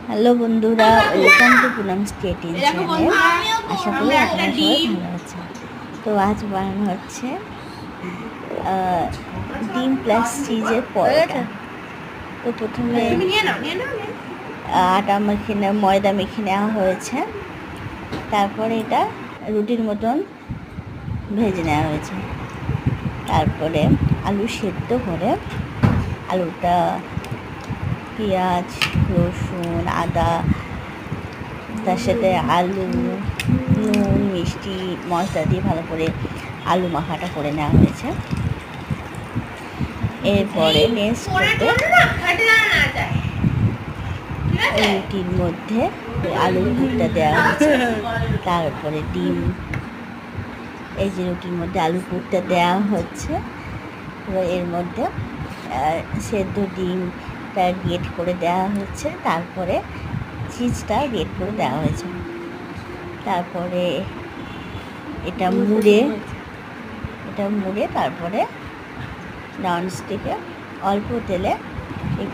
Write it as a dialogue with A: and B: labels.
A: Hello বন্ধুরা, welcome to Poonam স্টেটিং channel. আশা করি আপনারা সবাই ভালো আছেন। তো আজ বানানো হচ্ছে ডিম প্লাস চিজের পরোটা। তো প্রথমে আটা ময়দা মেখে নেওয়া হয়েছে, তারপরে এটা রুটির মতন ভেজে নেওয়া হয়েছে। তারপরে আলু সেদ্ধ করে আলুটা পেঁয়াজ, রসুন, আদা, তার সাথে আলু, নুন, মিষ্টি মশলা দিয়ে ভালো করে আলু মাখাটা করে নেওয়া হয়েছে। এরপরে নেক্সট রুটির মধ্যে আলুর পুরটা দেওয়া হয়েছে, তারপরে ডিম, এই যে রুটির মধ্যে আলুর পুরটা দেওয়া হচ্ছে। এবার এর মধ্যে সেদ্ধ ডিমটা গ্রেট করে দেওয়া হচ্ছে, তারপরে চিজটা গ্রেট করে দেওয়া হয়েছে। তারপরে এটা মুড়ে তারপরে ননস্টিকে অল্প তেলে এই